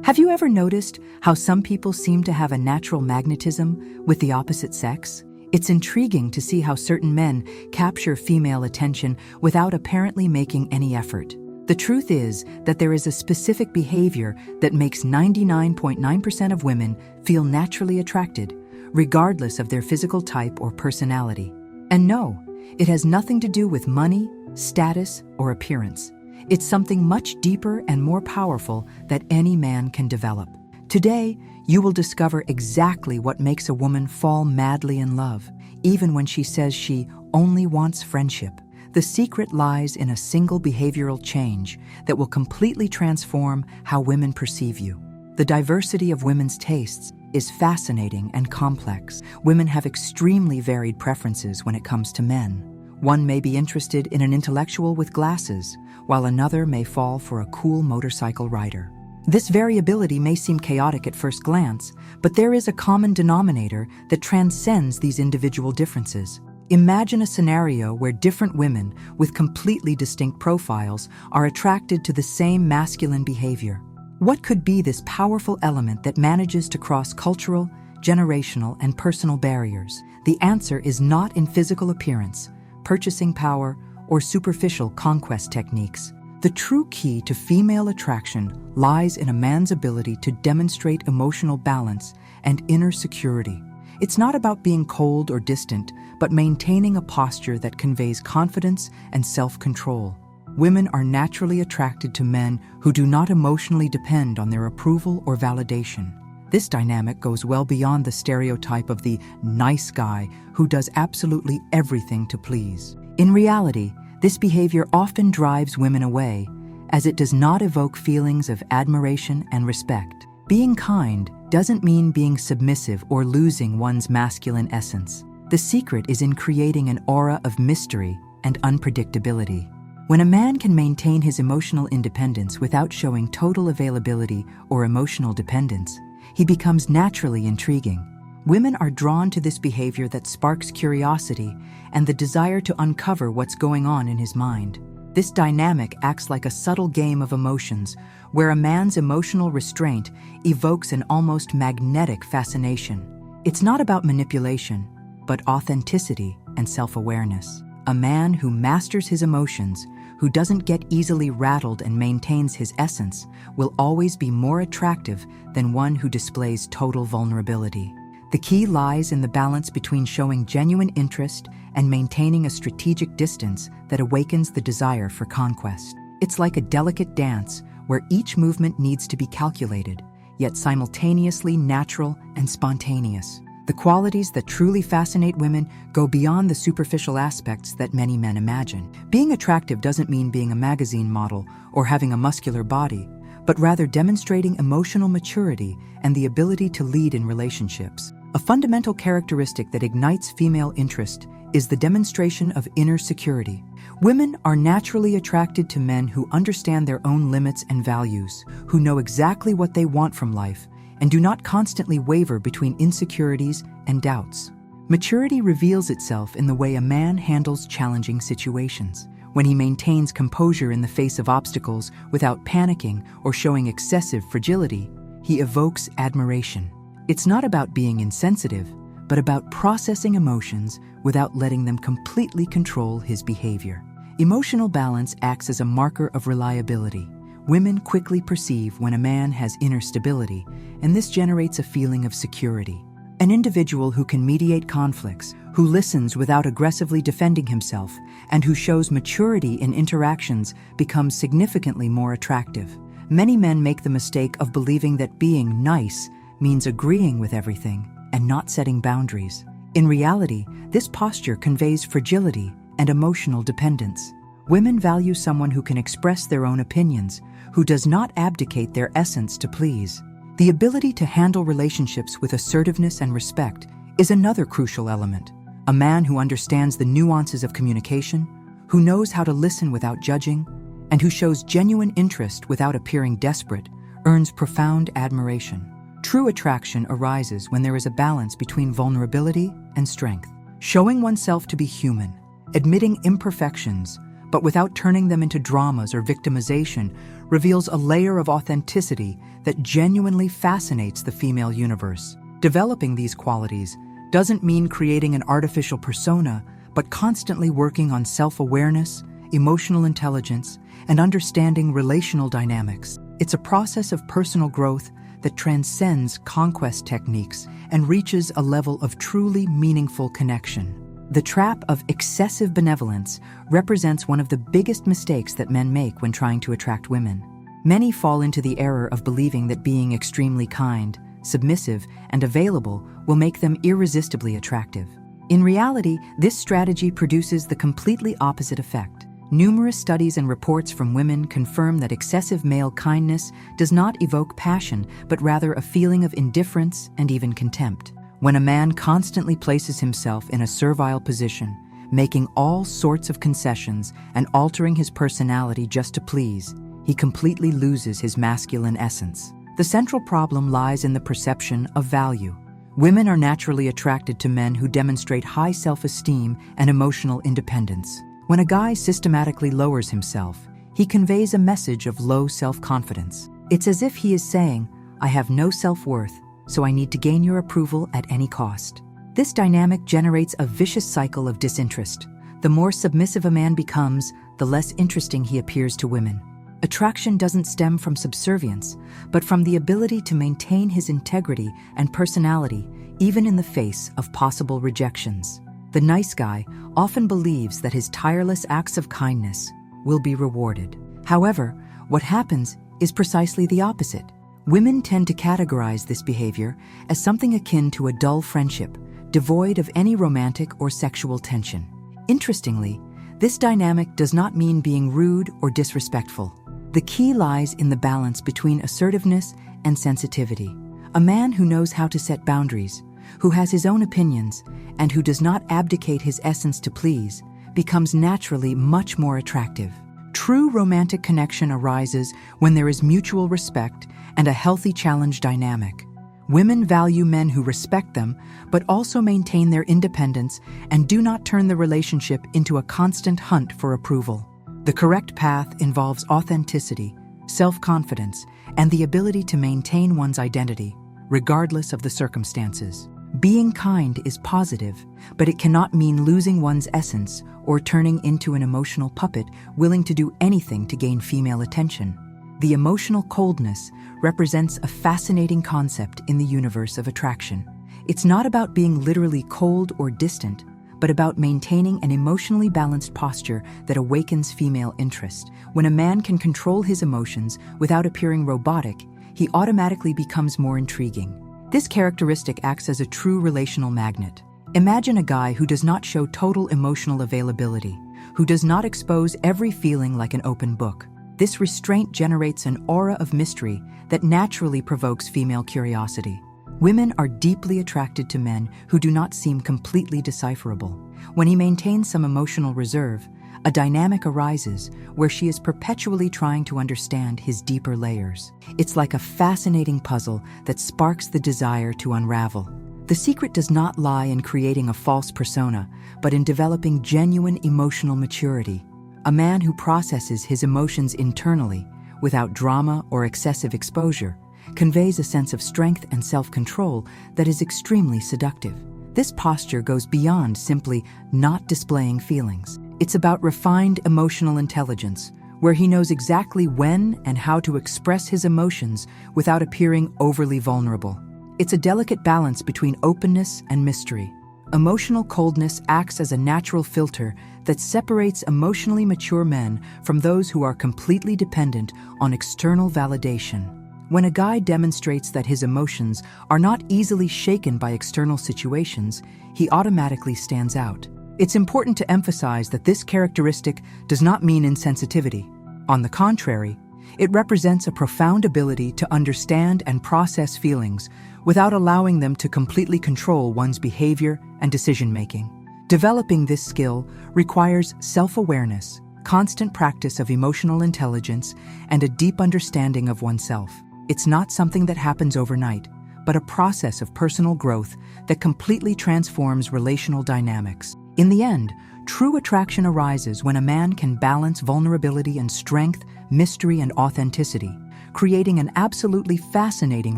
Have you ever noticed how some people seem to have a natural magnetism with the opposite sex? It's intriguing to see how certain men capture female attention without apparently making any effort. The truth is that there is a specific behavior that makes 99.9% of women feel naturally attracted, regardless of their physical type or personality. And no, it has nothing to do with money, status, or appearance. It's something much deeper and more powerful that any man can develop. Today, you will discover exactly what makes a woman fall madly in love, even when she says she only wants friendship. The secret lies in a single behavioral change that will completely transform how women perceive you. The diversity of women's tastes is fascinating and complex. Women have extremely varied preferences when it comes to men. One may be interested in an intellectual with glasses, while another may fall for a cool motorcycle rider. This variability may seem chaotic at first glance, but there is a common denominator that transcends these individual differences. Imagine a scenario where different women with completely distinct profiles are attracted to the same masculine behavior. What could be this powerful element that manages to cross cultural, generational, and personal barriers? The answer is not in physical appearance, purchasing power, or superficial conquest techniques. The true key to female attraction lies in a man's ability to demonstrate emotional balance and inner security. It's not about being cold or distant, but maintaining a posture that conveys confidence and self-control. Women are naturally attracted to men who do not emotionally depend on their approval or validation. This dynamic goes well beyond the stereotype of the nice guy who does absolutely everything to please. In reality, this behavior often drives women away, as it does not evoke feelings of admiration and respect. Being kind doesn't mean being submissive or losing one's masculine essence. The secret is in creating an aura of mystery and unpredictability. When a man can maintain his emotional independence without showing total availability or emotional dependence, he becomes naturally intriguing. Women are drawn to this behavior that sparks curiosity and the desire to uncover what's going on in his mind. This dynamic acts like a subtle game of emotions, where a man's emotional restraint evokes an almost magnetic fascination. It's not about manipulation, but authenticity and self-awareness. A man who masters his emotions, who doesn't get easily rattled and maintains his essence, will always be more attractive than one who displays total vulnerability. The key lies in the balance between showing genuine interest and maintaining a strategic distance that awakens the desire for conquest. It's like a delicate dance where each movement needs to be calculated, yet simultaneously natural and spontaneous. The qualities that truly fascinate women go beyond the superficial aspects that many men imagine. Being attractive doesn't mean being a magazine model or having a muscular body, but rather demonstrating emotional maturity and the ability to lead in relationships. A fundamental characteristic that ignites female interest is the demonstration of inner security. Women are naturally attracted to men who understand their own limits and values, who know exactly what they want from life, and do not constantly waver between insecurities and doubts. Maturity reveals itself in the way a man handles challenging situations. When he maintains composure in the face of obstacles without panicking or showing excessive fragility, he evokes admiration. It's not about being insensitive, but about processing emotions without letting them completely control his behavior. Emotional balance acts as a marker of reliability. Women quickly perceive when a man has inner stability, and this generates a feeling of security. An individual who can mediate conflicts, who listens without aggressively defending himself, and who shows maturity in interactions becomes significantly more attractive. Many men make the mistake of believing that being nice means agreeing with everything and not setting boundaries. In reality, this posture conveys fragility and emotional dependence. Women value someone who can express their own opinions, who does not abdicate their essence to please. The ability to handle relationships with assertiveness and respect is another crucial element. A man who understands the nuances of communication, who knows how to listen without judging, and who shows genuine interest without appearing desperate, earns profound admiration. True attraction arises when there is a balance between vulnerability and strength. Showing oneself to be human, admitting imperfections, but without turning them into dramas or victimization, reveals a layer of authenticity that genuinely fascinates the female universe. Developing these qualities doesn't mean creating an artificial persona, but constantly working on self-awareness, emotional intelligence, and understanding relational dynamics. It's a process of personal growth that transcends conquest techniques and reaches a level of truly meaningful connection. The trap of excessive benevolence represents one of the biggest mistakes that men make when trying to attract women. Many fall into the error of believing that being extremely kind, submissive, and available will make them irresistibly attractive. In reality, this strategy produces the completely opposite effect. Numerous studies and reports from women confirm that excessive male kindness does not evoke passion, but rather a feeling of indifference and even contempt. When a man constantly places himself in a servile position, making all sorts of concessions and altering his personality just to please, he completely loses his masculine essence. The central problem lies in the perception of value. Women are naturally attracted to men who demonstrate high self-esteem and emotional independence. When a guy systematically lowers himself, he conveys a message of low self-confidence. It's as if he is saying, "I have no self-worth, so I need to gain your approval at any cost." This dynamic generates a vicious cycle of disinterest. The more submissive a man becomes, the less interesting he appears to women. Attraction doesn't stem from subservience, but from the ability to maintain his integrity and personality, even in the face of possible rejections. The nice guy often believes that his tireless acts of kindness will be rewarded. However, what happens is precisely the opposite. Women tend to categorize this behavior as something akin to a dull friendship, devoid of any romantic or sexual tension. Interestingly, this dynamic does not mean being rude or disrespectful. The key lies in the balance between assertiveness and sensitivity. A man who knows how to set boundaries, who has his own opinions, and who does not abdicate his essence to please, becomes naturally much more attractive. True romantic connection arises when there is mutual respect and a healthy challenge dynamic. Women value men who respect them, but also maintain their independence and do not turn the relationship into a constant hunt for approval. The correct path involves authenticity, self-confidence, and the ability to maintain one's identity, regardless of the circumstances. Being kind is positive, but it cannot mean losing one's essence or turning into an emotional puppet willing to do anything to gain female attention. The emotional coldness represents a fascinating concept in the universe of attraction. It's not about being literally cold or distant, but about maintaining an emotionally balanced posture that awakens female interest. When a man can control his emotions without appearing robotic, he automatically becomes more intriguing. This characteristic acts as a true relational magnet. Imagine a guy who does not show total emotional availability, who does not expose every feeling like an open book. This restraint generates an aura of mystery that naturally provokes female curiosity. Women are deeply attracted to men who do not seem completely decipherable. When he maintains some emotional reserve, a dynamic arises where she is perpetually trying to understand his deeper layers. It's like a fascinating puzzle that sparks the desire to unravel. The secret does not lie in creating a false persona, but in developing genuine emotional maturity. A man who processes his emotions internally, without drama or excessive exposure, conveys a sense of strength and self-control that is extremely seductive. This posture goes beyond simply not displaying feelings. It's about refined emotional intelligence, where he knows exactly when and how to express his emotions without appearing overly vulnerable. It's a delicate balance between openness and mystery. Emotional coldness acts as a natural filter that separates emotionally mature men from those who are completely dependent on external validation. When a guy demonstrates that his emotions are not easily shaken by external situations, he automatically stands out. It's important to emphasize that this characteristic does not mean insensitivity. On the contrary, it represents a profound ability to understand and process feelings without allowing them to completely control one's behavior and decision-making. Developing this skill requires self-awareness, constant practice of emotional intelligence, and a deep understanding of oneself. It's not something that happens overnight, but a process of personal growth that completely transforms relational dynamics. In the end, true attraction arises when a man can balance vulnerability and strength, mystery and authenticity, creating an absolutely fascinating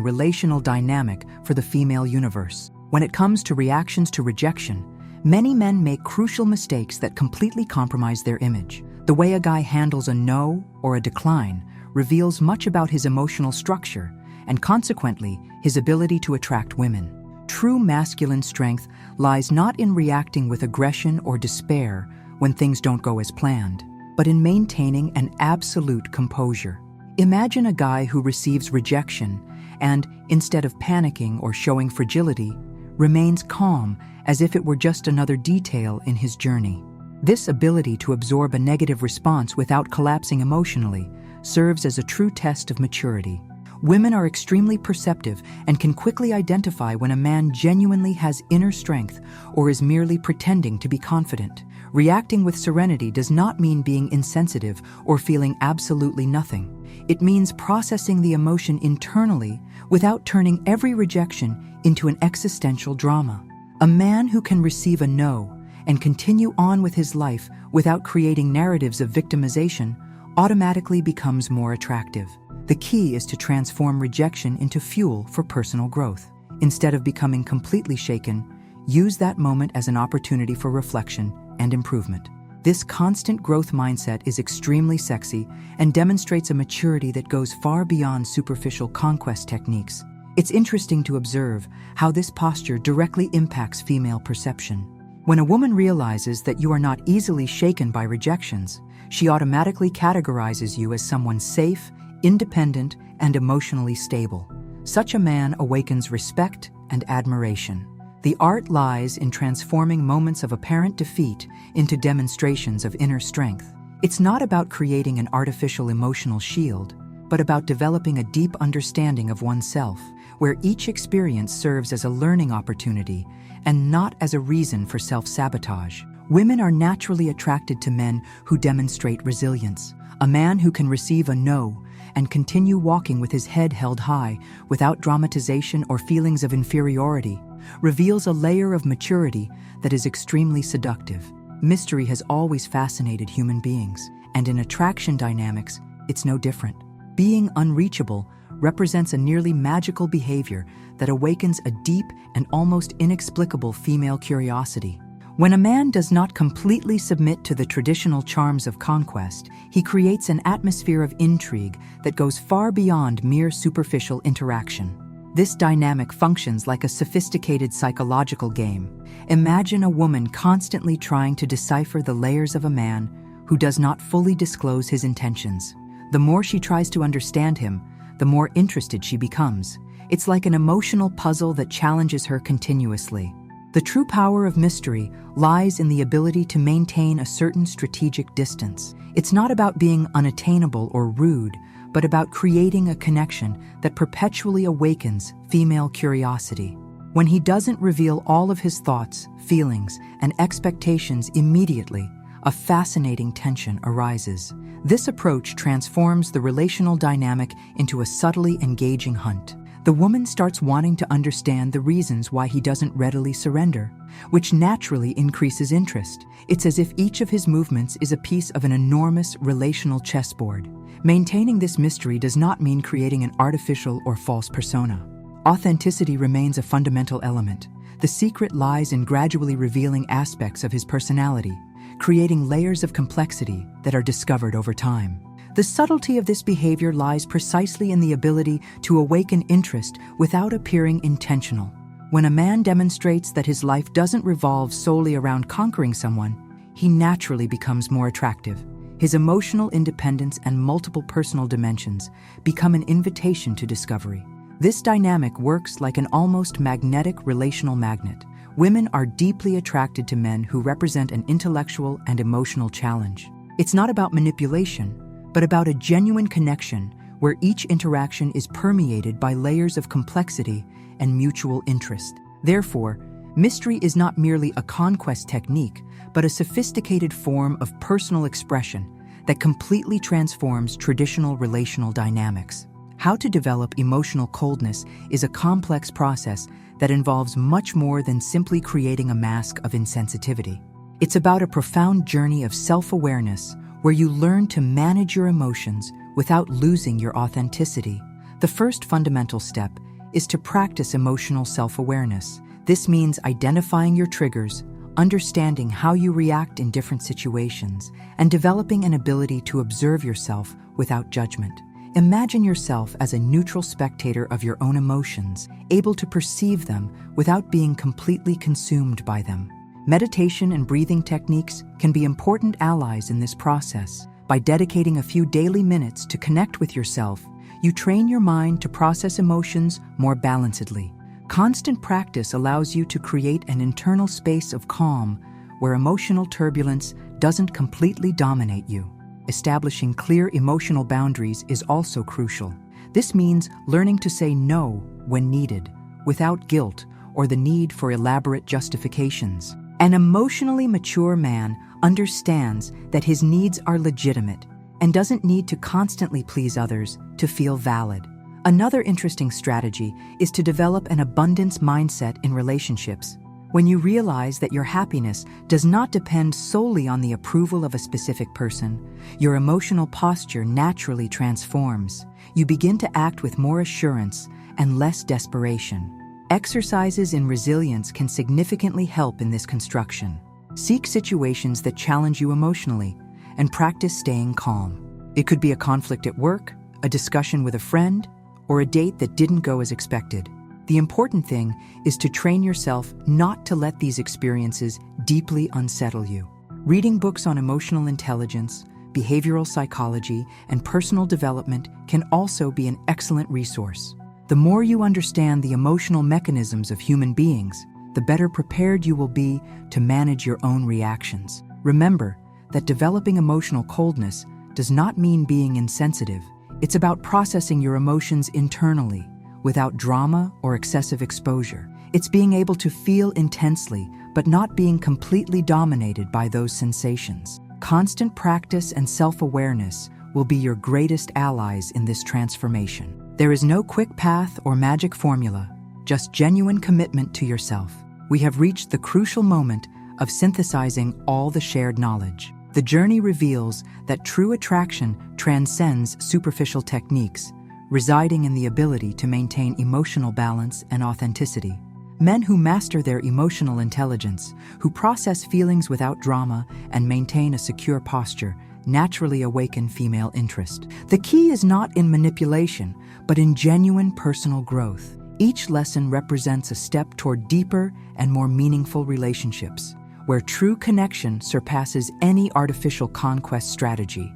relational dynamic for the female universe. When it comes to reactions to rejection, many men make crucial mistakes that completely compromise their image. The way a guy handles a no or a decline reveals much about his emotional structure and consequently his ability to attract women. True masculine strength lies not in reacting with aggression or despair when things don't go as planned, but in maintaining an absolute composure. Imagine a guy who receives rejection and, instead of panicking or showing fragility, remains calm as if it were just another detail in his journey. This ability to absorb a negative response without collapsing emotionally serves as a true test of maturity. Women are extremely perceptive and can quickly identify when a man genuinely has inner strength or is merely pretending to be confident. Reacting with serenity does not mean being insensitive or feeling absolutely nothing. It means processing the emotion internally without turning every rejection into an existential drama. A man who can receive a no and continue on with his life without creating narratives of victimization automatically becomes more attractive. The key is to transform rejection into fuel for personal growth. Instead of becoming completely shaken, use that moment as an opportunity for reflection and improvement. This constant growth mindset is extremely sexy and demonstrates a maturity that goes far beyond superficial conquest techniques. It's interesting to observe how this posture directly impacts female perception. When a woman realizes that you are not easily shaken by rejections, she automatically categorizes you as someone safe, independent, and emotionally stable. Such a man awakens respect and admiration. The art lies in transforming moments of apparent defeat into demonstrations of inner strength. It's not about creating an artificial emotional shield, but about developing a deep understanding of oneself, where each experience serves as a learning opportunity and not as a reason for self-sabotage. Women are naturally attracted to men who demonstrate resilience. A man who can receive a no and continue walking with his head held high without dramatization or feelings of inferiority reveals a layer of maturity that is extremely seductive. Mystery has always fascinated human beings, and in attraction dynamics, it's no different. Being unreachable represents a nearly magical behavior that awakens a deep and almost inexplicable female curiosity. When a man does not completely submit to the traditional charms of conquest, he creates an atmosphere of intrigue that goes far beyond mere superficial interaction. This dynamic functions like a sophisticated psychological game. Imagine a woman constantly trying to decipher the layers of a man who does not fully disclose his intentions. The more she tries to understand him, the more interested she becomes. It's like an emotional puzzle that challenges her continuously. The true power of mystery lies in the ability to maintain a certain strategic distance. It's not about being unattainable or rude, but about creating a connection that perpetually awakens female curiosity. When he doesn't reveal all of his thoughts, feelings, and expectations immediately, a fascinating tension arises. This approach transforms the relational dynamic into a subtly engaging hunt. The woman starts wanting to understand the reasons why he doesn't readily surrender, which naturally increases interest. It's as if each of his movements is a piece of an enormous relational chessboard. Maintaining this mystery does not mean creating an artificial or false persona. Authenticity remains a fundamental element. The secret lies in gradually revealing aspects of his personality, creating layers of complexity that are discovered over time. The subtlety of this behavior lies precisely in the ability to awaken interest without appearing intentional. When a man demonstrates that his life doesn't revolve solely around conquering someone, he naturally becomes more attractive. His emotional independence and multiple personal dimensions become an invitation to discovery. This dynamic works like an almost magnetic relational magnet. Women are deeply attracted to men who represent an intellectual and emotional challenge. It's not about manipulation, but about a genuine connection where each interaction is permeated by layers of complexity and mutual interest. Therefore, mystery is not merely a conquest technique, but a sophisticated form of personal expression that completely transforms traditional relational dynamics. How to develop emotional coldness is a complex process that involves much more than simply creating a mask of insensitivity. It's about a profound journey of self-awareness where you learn to manage your emotions without losing your authenticity. The first fundamental step is to practice emotional self-awareness. This means identifying your triggers, understanding how you react in different situations, and developing an ability to observe yourself without judgment. Imagine yourself as a neutral spectator of your own emotions, able to perceive them without being completely consumed by them. Meditation and breathing techniques can be important allies in this process. By dedicating a few daily minutes to connect with yourself, you train your mind to process emotions more balancedly. Constant practice allows you to create an internal space of calm where emotional turbulence doesn't completely dominate you. Establishing clear emotional boundaries is also crucial. This means learning to say no when needed, without guilt or the need for elaborate justifications. An emotionally mature man understands that his needs are legitimate and doesn't need to constantly please others to feel valid. Another interesting strategy is to develop an abundance mindset in relationships. When you realize that your happiness does not depend solely on the approval of a specific person, your emotional posture naturally transforms. You begin to act with more assurance and less desperation. Exercises in resilience can significantly help in this construction. Seek situations that challenge you emotionally and practice staying calm. It could be a conflict at work, a discussion with a friend, or a date that didn't go as expected. The important thing is to train yourself not to let these experiences deeply unsettle you. Reading books on emotional intelligence, behavioral psychology, and personal development can also be an excellent resource. The more you understand the emotional mechanisms of human beings, the better prepared you will be to manage your own reactions. Remember that developing emotional coldness does not mean being insensitive. It's about processing your emotions internally, without drama or excessive exposure. It's being able to feel intensely, but not being completely dominated by those sensations. Constant practice and self-awareness will be your greatest allies in this transformation. There is no quick path or magic formula, just genuine commitment to yourself. We have reached the crucial moment of synthesizing all the shared knowledge. The journey reveals that true attraction transcends superficial techniques, residing in the ability to maintain emotional balance and authenticity. Men who master their emotional intelligence, who process feelings without drama and maintain a secure posture, naturally awaken female interest. The key is not in manipulation, but in genuine personal growth. Each lesson represents a step toward deeper and more meaningful relationships, where true connection surpasses any artificial conquest strategy.